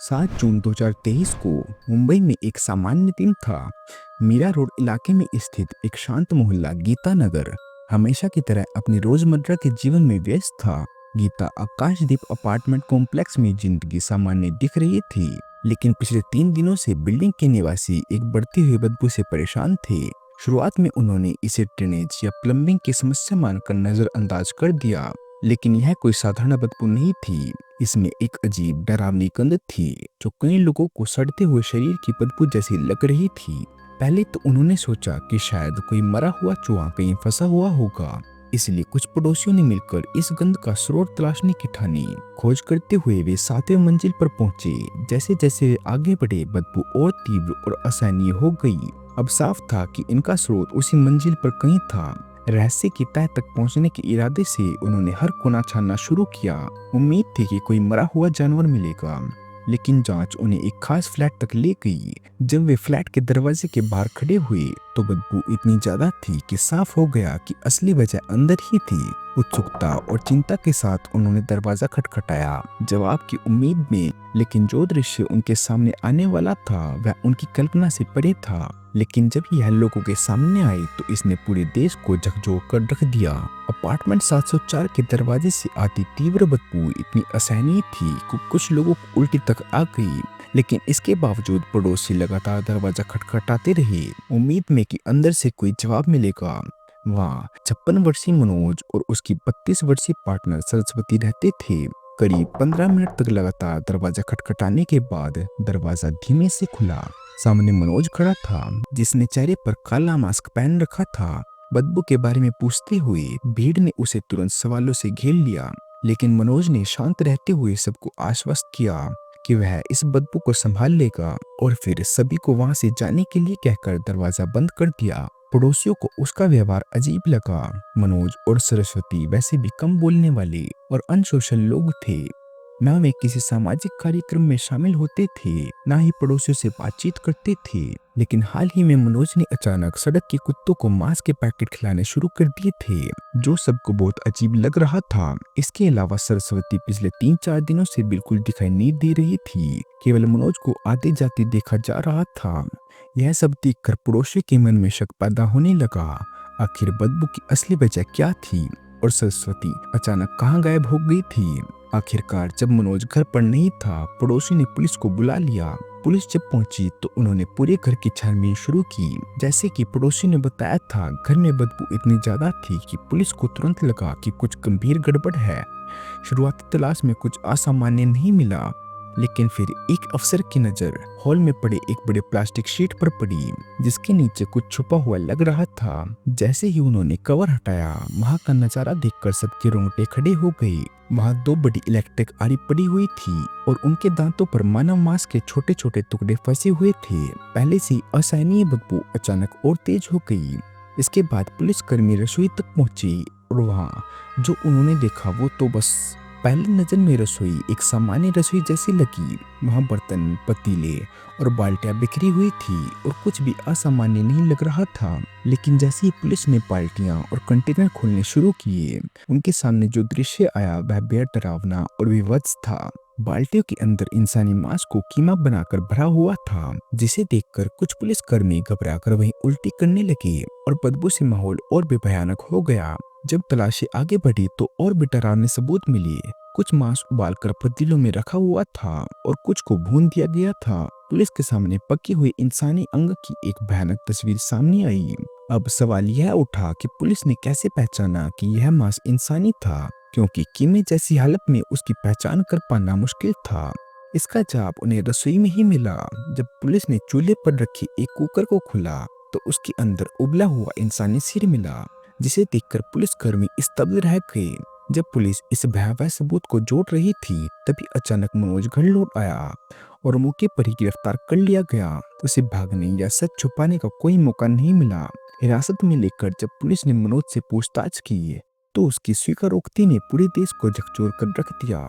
7 जून 2023 को मुंबई में एक सामान्य दिन था। मीरा रोड इलाके में स्थित एक शांत मोहल्ला गीता नगर हमेशा की तरह अपनी रोजमर्रा के जीवन में व्यस्त था। गीता आकाशदीप अपार्टमेंट कॉम्प्लेक्स में जिंदगी सामान्य दिख रही थी, लेकिन पिछले 3 दिनों से बिल्डिंग के निवासी एक बढ़ती हुई बदबू से परेशान थे। शुरुआत में उन्होंने इसे ड्रेनेज या प्लम्बिंग की समस्या मानकर नजरअंदाज कर दिया, लेकिन यह कोई साधारण बदबू नहीं थी। इसमें एक अजीब डरावनी गंध थी जो कई लोगों को सड़ते हुए शरीर की बदबू जैसी लग रही थी। पहले तो उन्होंने सोचा कि शायद कोई मरा हुआ चूहा कहीं फंसा हुआ होगा, इसलिए कुछ पड़ोसियों ने मिलकर इस गंध का स्रोत तलाशने की ठानी। खोज करते हुए वे 7वें मंजिल पर पहुंचे। जैसे जैसे वे आगे बढ़े, बदबू और तीव्र और असहनीय हो गई। अब साफ था कि इनका स्रोत उसी मंजिल पर कहीं था। रहस्य की तह तक पहुंचने के इरादे से उन्होंने हर कोना छानना शुरू किया। उम्मीद थी कि कोई मरा हुआ जानवर मिलेगा, लेकिन जांच उन्हें एक खास फ्लैट तक ले गई। जब वे फ्लैट के दरवाजे के बाहर खड़े हुए तो बदबू इतनी ज्यादा थी कि साफ हो गया कि असली वजह अंदर ही थी। उत्सुकता और चिंता के साथ उन्होंने दरवाजा खटखटाया, जवाब की उम्मीद में, लेकिन जो दृश्य उनके सामने आने वाला था वह उनकी कल्पना से परे था। लेकिन जब यह लोगों के सामने आई तो इसने पूरे देश को झकझोर कर रख दिया। अपार्टमेंट 704 के दरवाजे से आती तीव्र बदबू इतनी असहनीय थी कि कुछ लोगों को उल्टी तक आ गई, लेकिन इसके बावजूद पड़ोसी लगातार दरवाजा खटखटाते रहे, उम्मीद में कि अंदर से कोई जवाब मिलेगा। वहाँ 56 वर्षीय मनोज और उसकी 32 वर्षीय पार्टनर सरस्वती रहते थे। करीब 15 मिनट तक लगातार दरवाजा खटखटाने के बाद दरवाजा धीमे से खुला। सामने मनोज खड़ा था, जिसने चेहरे पर काला मास्क पहन रखा था। बदबू के बारे में पूछते हुए भीड़ ने उसे तुरंत सवालों से घेर लिया, लेकिन मनोज ने शांत रहते हुए सबको आश्वस्त किया कि वह इस बदबू को संभाल लेगा, और फिर सभी को वहां से जाने के लिए कहकर दरवाजा बंद कर दिया। पड़ोसियों को उसका व्यवहार अजीब लगा। मनोज और सरस्वती वैसे भी कम बोलने वाले और अनसोशल लोग थे। न वे किसी सामाजिक कार्यक्रम में शामिल होते थे, न ही पड़ोसियों से बातचीत करते थे। लेकिन हाल ही में मनोज ने अचानक सड़क के कुत्तों को मांस के पैकेट खिलाने शुरू कर दिए थे, जो सबको बहुत अजीब लग रहा था। इसके अलावा सरस्वती पिछले 3-4 दिनों से बिल्कुल दिखाई नहीं दे रही थी, केवल मनोज को आते जाते देखा जा रहा था। यह सब देखकर पड़ोसियों के मन में शक पैदा होने लगा। आखिर बदबू की असली वजह क्या थी, और सरस्वती अचानक कहाँ गायब हो गई थी। आखिरकार जब मनोज घर पर नहीं था, पड़ोसी ने पुलिस को बुला लिया। पुलिस जब पहुंची तो उन्होंने पूरे घर की छानबीन शुरू की। जैसे कि पड़ोसी ने बताया था, घर में बदबू इतनी ज्यादा थी कि पुलिस को तुरंत लगा कि कुछ गंभीर गड़बड़ है। शुरुआती तलाश में कुछ असामान्य नहीं मिला, लेकिन फिर एक अफसर की नजर हॉल में पड़े एक बड़े प्लास्टिक शीट पर पड़ी, जिसके नीचे कुछ छुपा हुआ लग रहा था। जैसे ही उन्होंने कवर हटाया, वहां का नजारा देखकर सबके रोंगटे खड़े हो गए। वहां 2 बड़ी इलेक्ट्रिक आरी पड़ी हुई थी और उनके दांतों पर मानव मांस के छोटे छोटे टुकड़े फंसे हुए थे। पहले से असहनीय बदबू अचानक और तेज हो गई। इसके बाद पुलिसकर्मी रसोई तक पहुंचे और वहाँ जो उन्होंने देखा वो तो बस पहली नजर में रसोई एक सामान्य रसोई जैसी लगी। वहाँ बर्तन, पतीले और बाल्टियां बिखरी हुई थी और कुछ भी असामान्य नहीं लग रहा था। लेकिन जैसे ही पुलिस ने बाल्टियां और कंटेनर खोलने शुरू किए, उनके सामने जो दृश्य आया वह बेहद डरावना और विवश था। बाल्टियों के अंदर इंसानी मांस को कीमा बनाकर भरा हुआ था, जिसे देखकर कुछ पुलिसकर्मी घबराकर वहीं उल्टी करने लगे और बदबू से माहौल और भी भयानक हो गया। जब तलाशी आगे बढ़ी तो और भी डरावने सबूत मिले। कुछ मांस उबालकर पतीलों में रखा हुआ था और कुछ को भून दिया गया था। पुलिस के सामने पके हुए इंसानी अंग की एक भयानक तस्वीर सामने आई। अब सवाल यह उठा कि पुलिस ने कैसे पहचाना कि यह मांस इंसानी था, क्योंकि कीमे जैसी हालत में उसकी पहचान कर पाना मुश्किल था। इसका जवाब उन्हें रसोई में ही मिला। जब पुलिस ने चूल्हे पर रखी एक कुकर को खोला तो उसके अंदर उबला हुआ इंसानी सिर मिला, जिसे देखकर पुलिसकर्मी स्तब्ध रह गए। जब पुलिस इस भयावह सबूत को जोड़ रही थी, तभी अचानक मनोज घर लौट आया और मौके पर ही गिरफ्तार कर लिया गया। उसे भागने या सच छुपाने का कोई मौका नहीं मिला। हिरासत में लेकर जब पुलिस ने मनोज से पूछताछ की तो उसकी स्वीकारोक्ति ने पूरे देश को झकझोर कर रख दिया।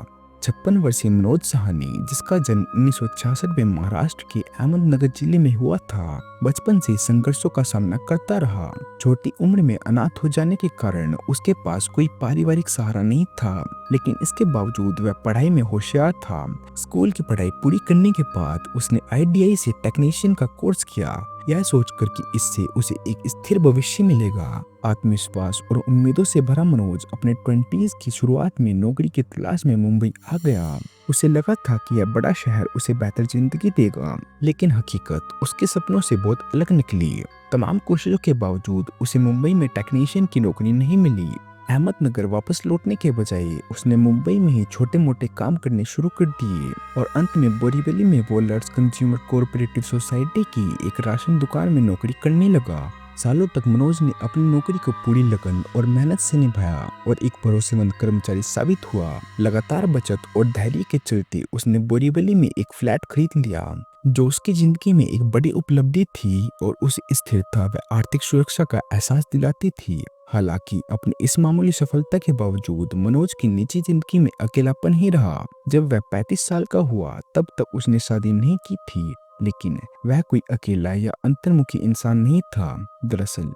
56 वर्षीय मनोज सहानी, जिसका जन्म 1966 में महाराष्ट्र के अहमदनगर जिले में हुआ था, बचपन से संघर्षों का सामना करता रहा। छोटी उम्र में अनाथ हो जाने के कारण उसके पास कोई पारिवारिक सहारा नहीं था, लेकिन इसके बावजूद वह पढ़ाई में होशियार था। स्कूल की पढ़ाई पूरी करने के बाद उसने ITI से टेक्नीशियन का कोर्स किया, यह सोचकर कि इससे उसे एक स्थिर भविष्य मिलेगा। आत्मविश्वास और उम्मीदों से भरा मनोज अपने 20s की शुरुआत में नौकरी की तलाश में मुंबई आ गया। उसे लगा था कि यह बड़ा शहर उसे बेहतर जिंदगी देगा, लेकिन हकीकत उसके सपनों से बहुत अलग निकली। तमाम कोशिशों के बावजूद उसे मुंबई में टेक्नीशियन की नौकरी नहीं मिली। अहमदनगर वापस लौटने के बजाय उसने मुंबई में ही छोटे मोटे काम करने शुरू कर दिए और अंत में बोरीवली में वोलर्स कंज्यूमर कोऑपरेटिव सोसाइटी की एक राशन दुकान में नौकरी करने लगा। सालों तक मनोज ने अपनी नौकरी को पूरी लगन और मेहनत से निभाया और एक भरोसेमंद कर्मचारी साबित हुआ। लगातार बचत और धैर्य के चलते उसने बोरीवली में एक फ्लैट खरीद लिया, जो उसकी जिंदगी में एक बड़ी उपलब्धि थी और उसे स्थिरता व आर्थिक सुरक्षा का एहसास दिलाती थी। हालांकि अपनी इस मामूली सफलता के बावजूद मनोज की निजी जिंदगी में अकेलापन ही रहा। जब वह 35 साल का हुआ तब तक उसने शादी नहीं की थी, लेकिन वह कोई अकेला या अंतर्मुखी इंसान नहीं था। दरअसल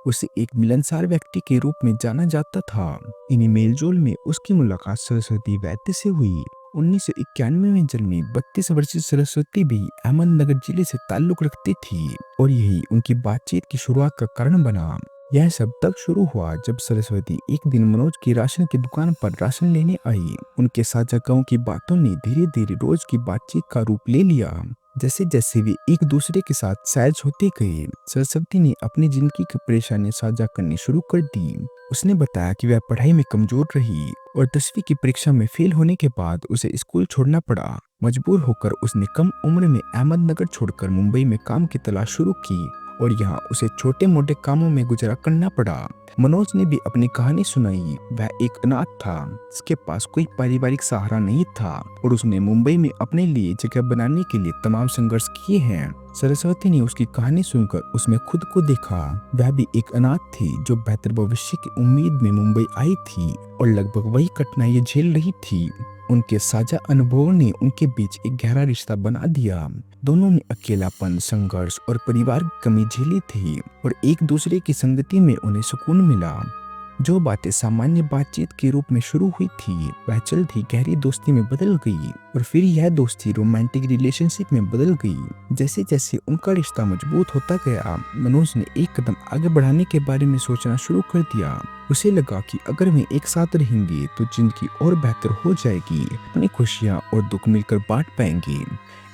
उसे एक मिलनसार व्यक्ति के रूप में जाना जाता था। इन्हीं मेलजोल में उसकी मुलाकात सरस्वती वैद्य से हुई। 1991 में जन्मी 32 वर्षीय सरस्वती भी अहमदनगर जिले से ताल्लुक रखती थी और यही उनकी बातचीत की शुरुआत का कारण बना। यह सब तब शुरू हुआ जब सरस्वती एक दिन मनोज की राशन की दुकान पर राशन लेने आई। उनके साझा गांव की बातों ने धीरे धीरे रोज की बातचीत का रूप ले लिया। जैसे जैसे वे एक दूसरे के साथ सहज होते गए, सरस्वती ने अपनी जिंदगी की परेशानी साझा करनी शुरू कर दी। उसने बताया कि वह पढ़ाई में कमजोर रही और 10वीं की परीक्षा में फेल होने के बाद उसे स्कूल छोड़ना पड़ा। मजबूर होकर उसने कम उम्र में अहमदनगर छोड़कर मुंबई में काम की तलाश शुरू की और यहाँ उसे छोटे मोटे कामों में गुजारा करना पड़ा। मनोज ने भी अपनी कहानी सुनाई। वह एक अनाथ था, जिसके पास कोई पारिवारिक सहारा नहीं था और उसने मुंबई में अपने लिए जगह बनाने के लिए तमाम संघर्ष किए हैं। सरस्वती ने उसकी कहानी सुनकर उसमें खुद को देखा। वह भी एक अनाथ थी जो बेहतर भविष्य की उम्मीद में मुंबई आई थी और लगभग वही कठिनाइयां झेल रही थी। उनके साझा अनुभवों ने उनके बीच एक गहरा रिश्ता बना दिया। दोनों ने अकेलापन, संघर्ष और परिवार की कमी झेली थी और एक दूसरे की संगति में उन्हें सुकून मिला। जो बातें सामान्य बातचीत के रूप में शुरू हुई थी, वह जल्द ही गहरी दोस्ती में बदल गई और फिर यह दोस्ती रोमांटिक रिलेशनशिप में बदल गई। जैसे जैसे उनका रिश्ता मजबूत होता गया, मनोज ने एक कदम आगे बढ़ाने के बारे में सोचना शुरू कर दिया। उसे लगा कि अगर वे एक साथ रहेंगे तो जिंदगी और बेहतर हो जाएगी, अपनी खुशियां और दुख मिलकर बांट पाएंगे।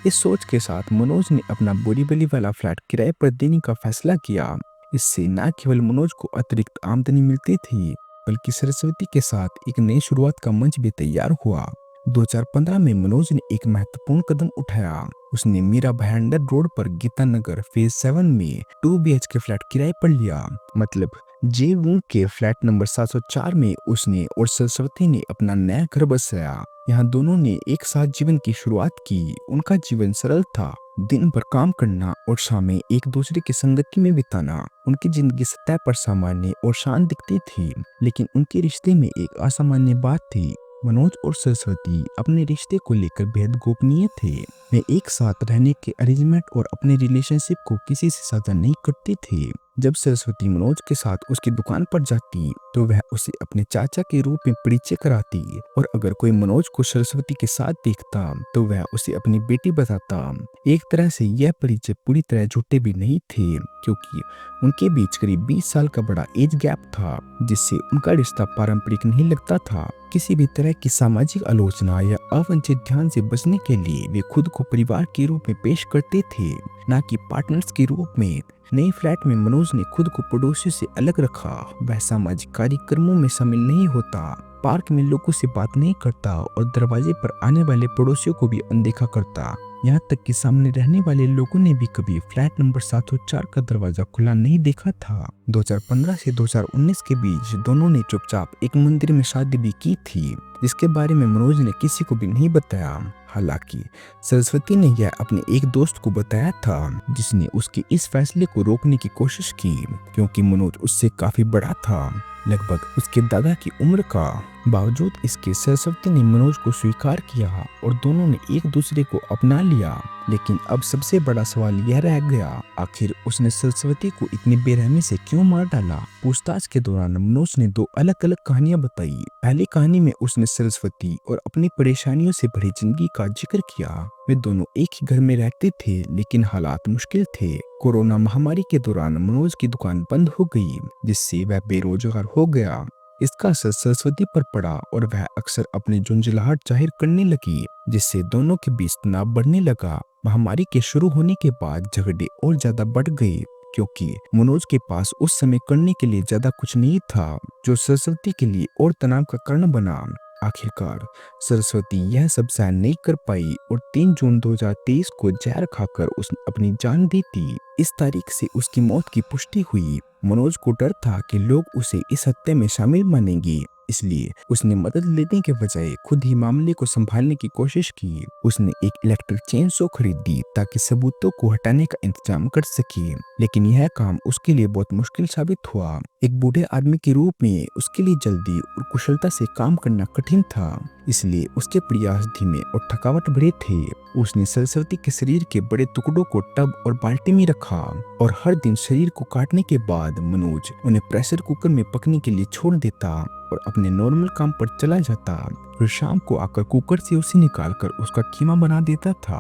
इस सोच के साथ मनोज ने अपना बोरीवली वाला फ्लैट किराए पर देने का फैसला किया। इससे न केवल मनोज को अतिरिक्त आमदनी मिलती थी, बल्कि सरस्वती के साथ एक नई शुरुआत का मंच भी तैयार हुआ। 2015 में मनोज ने एक महत्वपूर्ण कदम उठाया। उसने मीरा भायंडर रोड पर गीता नगर फेज 7 में 2 BHK फ्लैट किराए पर लिया। मतलब जे वू के फ्लैट नंबर 704 में उसने और सरस्वती ने अपना नया घर बसाया। यहाँ दोनों ने एक साथ जीवन की शुरुआत की। उनका जीवन सरल था, दिन भर काम करना और शामें एक दूसरे की संगति में बिताना। उनकी जिंदगी सतह पर सामान्य और शांत दिखती थी, लेकिन उनके रिश्ते में एक असामान्य बात थी। मनोज और सरस्वती अपने रिश्ते को लेकर बेहद गोपनीय थे। वे एक साथ रहने के अरेंजमेंट और अपने रिलेशनशिप को किसी से साझा नहीं करते थे। जब सरस्वती मनोज के साथ उसकी दुकान पर जाती तो वह उसे अपने चाचा के रूप में परिचय कराती और अगर कोई मनोज को सरस्वती के साथ देखता तो वह उसे अपनी बेटी बताता। एक तरह से यह परिचय पूरी तरह झूठे भी नहीं थे, क्योंकि उनके बीच करीब 20 साल का बड़ा एज गैप था, जिससे उनका रिश्ता पारंपरिक नहीं लगता था। किसी भी तरह की सामाजिक आलोचना या अवांछित ध्यान से बचने के लिए वे खुद को परिवार के रूप में पेश करते थे, न कि पार्टनर्स के रूप में। नए फ्लैट में मनोज ने खुद को पड़ोसियों से अलग रखा। वह सामाजिक कार्यक्रमों में शामिल नहीं होता, पार्क में लोगों से बात नहीं करता और दरवाजे पर आने वाले पड़ोसियों को भी अनदेखा करता। यहाँ तक कि सामने रहने वाले लोगों ने भी कभी फ्लैट नंबर 704 का दरवाजा खुला नहीं देखा था। 2015 से 2019 के बीच दोनों ने चुपचाप एक मंदिर में शादी भी की थी, जिसके बारे में मनोज ने किसी को भी नहीं बताया। हालांकि सरस्वती ने यह अपने एक दोस्त को बताया था, जिसने उसके इस फैसले को रोकने की कोशिश की, क्योंकि मनोज उससे काफी बड़ा था, लगभग उसके दादा की उम्र का। बावजूद इसके सरस्वती ने मनोज को स्वीकार किया और दोनों ने एक दूसरे को अपना लिया। लेकिन अब सबसे बड़ा सवाल यह रह गया, आखिर उसने सरस्वती को इतनी बेरहमी से क्यों मार डाला। पूछताछ के दौरान मनोज ने दो अलग अलग कहानियां बताई। पहली कहानी में उसने सरस्वती और अपनी परेशानियों से भरी जिंदगी का जिक्र किया। वे दोनों एक ही घर में रहते थे, लेकिन हालात मुश्किल थे। कोरोना महामारी के दौरान मनोज की दुकान बंद हो गई, जिससे वह बेरोजगार हो गया। इसका असर सरस्वती पर पड़ा और वह अक्सर अपनी झुंझलाहट जाहिर करने लगी, जिससे दोनों के बीच तनाव बढ़ने लगा। महामारी के शुरू होने के बाद झगड़े और ज्यादा बढ़ गए, क्योंकि मनोज के पास उस समय करने के लिए ज्यादा कुछ नहीं था, जो सरस्वती के लिए और तनाव का कारण बना। आखिरकार सरस्वती यह सब सहन नहीं कर पाई और 3 जून 2023 को जहर खाकर उसने अपनी जान दी थी। इस तारीख से उसकी मौत की पुष्टि हुई। मनोज को डर था कि लोग उसे इस हत्या में शामिल मानेंगे, इसलिए उसने मदद लेने के बजाय खुद ही मामले को संभालने की कोशिश की। उसने एक इलेक्ट्रिक चेनसो खरीदी ताकि सबूतों को हटाने का इंतजाम कर सके, लेकिन यह काम उसके लिए बहुत मुश्किल साबित हुआ। एक बूढ़े आदमी के रूप में उसके लिए जल्दी और कुशलता से काम करना कठिन था, इसलिए उसके प्रयास धीमे और थकावट भरे थे। उसने सरस्वती के शरीर के बड़े टुकड़ों को टब और बाल्टी में रखा और हर दिन शरीर को काटने के बाद मनोज उन्हें प्रेशर कुकर में पकने के लिए छोड़ देता और अपने नॉर्मल काम पर चला जाता। फिर शाम को आकर कुकर से उसे निकालकर उसका कीमा बना देता था।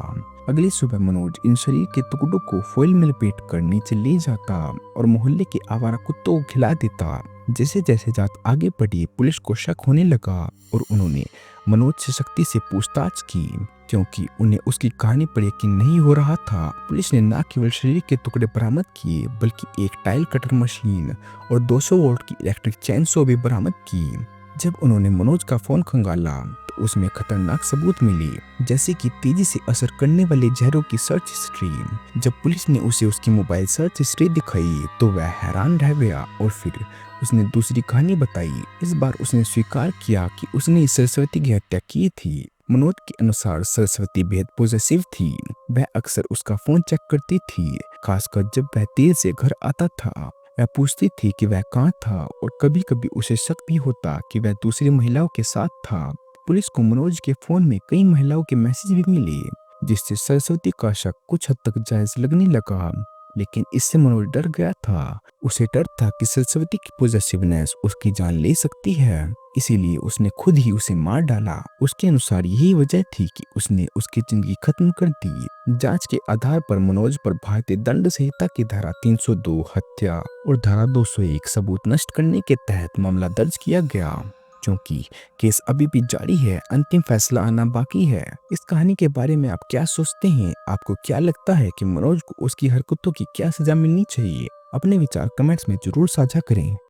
अगली सुबह मनोज इन शरीर के टुकड़ों को फॉइल में लपेट कर नीचे ले जाता और मोहल्ले के आवारा कुत्तों को खिला देता। जैसे जैसे जांच आगे बढ़ी, पुलिस को शक होने लगा और उन्होंने मनोज से सख्ती से पूछताछ की, क्योंकि उन्हें उसकी कहानी पर यकीन नहीं हो रहा था। पुलिस ने न केवल शरीर के टुकड़े बरामद किए, बल्कि एक टाइल कटर मशीन और 200 वोल्ट की इलेक्ट्रिक चेनसो भी बरामद की। जब उन्होंने मनोज का फोन खंगाला तो उसमें खतरनाक सबूत मिले, जैसे कि तेजी से असर करने वाले जहरों की सर्च हिस्ट्री। जब पुलिस ने उसे उसकी मोबाइल सर्च हिस्ट्री दिखाई तो वह हैरान रह गया और फिर उसने दूसरी कहानी बताई। इस बार उसने स्वीकार किया कि उसने सरस्वती की हत्या की थी। मनोज के अनुसार सरस्वती बेहद पॉजिटिव थी। वह अक्सर उसका फोन चेक करती थी, खासकर जब वह देर से घर आता था। वह पूछती थी कि वह कहाँ था और कभी कभी उसे शक भी होता कि वह दूसरी महिलाओं के साथ था। पुलिस को मनोज के फोन में कई महिलाओं के मैसेज भी मिले, जिससे सरस्वती का शक कुछ हद तक जायज लगने लगा। लेकिन इससे मनोज डर गया था। उसे डर था कि सरस्वती की पॉजिटिवनेस उसकी जान ले सकती है, इसीलिए उसने खुद ही उसे मार डाला। उसके अनुसार यही वजह थी कि उसने उसकी जिंदगी खत्म कर दी। जांच के आधार पर मनोज पर भारतीय दंड संहिता की धारा 302 हत्या और धारा 201 सबूत नष्ट करने के तहत मामला दर्ज किया गया। क्योंकि केस अभी भी जारी है, अंतिम फैसला आना बाकी है। इस कहानी के बारे में आप क्या सोचते हैं? आपको क्या लगता है कि मनोज को उसकी हरकतों की क्या सजा मिलनी चाहिए? अपने विचार कमेंट्स में जरूर साझा करें।